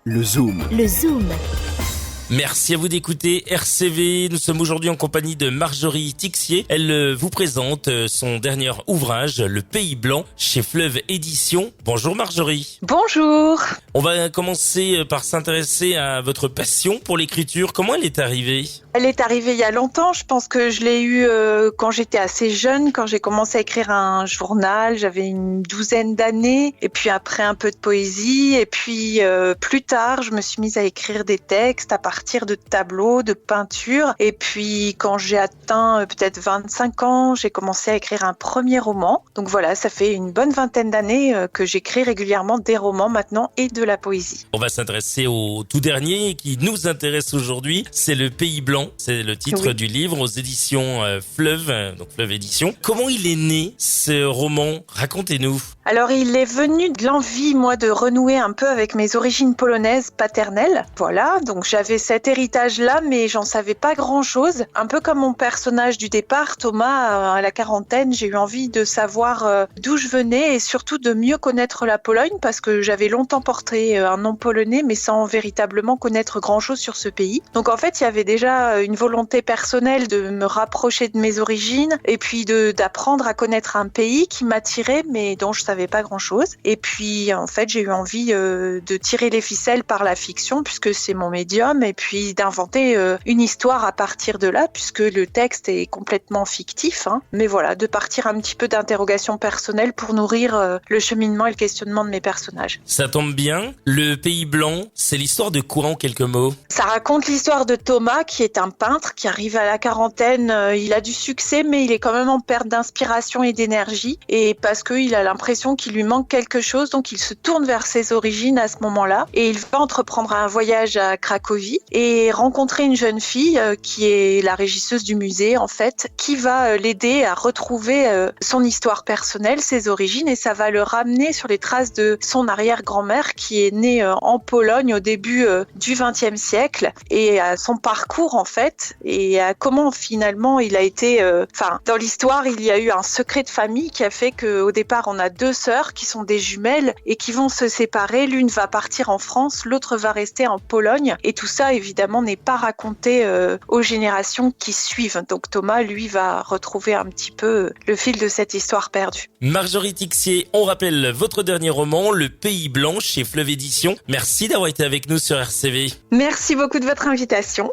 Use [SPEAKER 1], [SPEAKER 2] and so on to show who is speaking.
[SPEAKER 1] Le Zoom.
[SPEAKER 2] Le Zoom.
[SPEAKER 3] Merci à vous d'écouter RCV. Nous sommes aujourd'hui en compagnie de Marjorie Tixier. Elle vous présente son dernier ouvrage, Le Pays Blanc, chez Fleuve Édition. Bonjour Marjorie.
[SPEAKER 4] Bonjour.
[SPEAKER 3] On va commencer par s'intéresser à votre passion pour l'écriture. Comment elle est arrivée ?
[SPEAKER 4] Elle est arrivée il y a longtemps. Je pense que je l'ai eue quand j'étais assez jeune, quand j'ai commencé à écrire un journal. J'avais une douzaine d'années. Et puis après un peu de poésie. Et puis plus tard, je me suis mise à écrire des textes à partir de tableaux, de peintures. Et puis quand j'ai atteint peut-être 25 ans, j'ai commencé à écrire un premier roman. Donc voilà, ça fait une bonne vingtaine d'années que j'écris régulièrement des romans maintenant et de la poésie.
[SPEAKER 3] On va s'intéresser au tout dernier qui nous intéresse aujourd'hui. C'est Le Pays Blanc. C'est le titre du livre aux éditions Fleuve, donc Fleuve Édition. Comment il est né ce roman ? Racontez-nous.
[SPEAKER 4] Alors il est venu de l'envie, moi, de renouer un peu avec mes origines polonaises paternelles. Voilà, donc j'avais cet héritage-là, mais j'en savais pas grand-chose. Un peu comme mon personnage du départ, Thomas, à la quarantaine, j'ai eu envie de savoir d'où je venais et surtout de mieux connaître la Pologne parce que j'avais longtemps porté un nom polonais, mais sans véritablement connaître grand-chose sur ce pays. Donc en fait, il y avait déjà une volonté personnelle de me rapprocher de mes origines et puis d'apprendre à connaître un pays qui m'attirait, mais dont je savais pas grand-chose. Et puis en fait, j'ai eu envie de tirer les ficelles par la fiction puisque c'est mon médium et puis d'inventer une histoire à partir de là puisque le texte est complètement fictif. Mais voilà, de partir un petit peu d'interrogations personnelles pour nourrir le cheminement et le questionnement de mes personnages.
[SPEAKER 3] Ça tombe bien. Le Pays Blanc, c'est l'histoire de quoi en quelques mots ?
[SPEAKER 4] Ça raconte l'histoire de Thomas qui est un peintre qui arrive à la quarantaine. Il a du succès mais il est quand même en perte d'inspiration et d'énergie et parce qu'il a l'impression qu'il lui manque quelque chose, donc il se tourne vers ses origines à ce moment-là et il va entreprendre un voyage à Cracovie et rencontrer une jeune fille qui est la régisseuse du musée en fait, qui va l'aider à retrouver son histoire personnelle, ses origines et ça va le ramener sur les traces de son arrière-grand-mère qui est née en Pologne au début du XXe siècle et à son parcours en fait et à comment finalement il a été... dans l'histoire, il y a eu un secret de famille qui a fait qu'au départ, on a deux sœurs qui sont des jumelles et qui vont se séparer. L'une va partir en France, l'autre va rester en Pologne. Et tout ça, évidemment, n'est pas raconté aux générations qui suivent. Donc Thomas, lui, va retrouver un petit peu le fil de cette histoire perdue.
[SPEAKER 3] Marjorie Tixier, on rappelle votre dernier roman, Le Pays Blanc, chez Fleuve Édition. Merci d'avoir été avec nous sur RCV.
[SPEAKER 4] Merci beaucoup de votre invitation.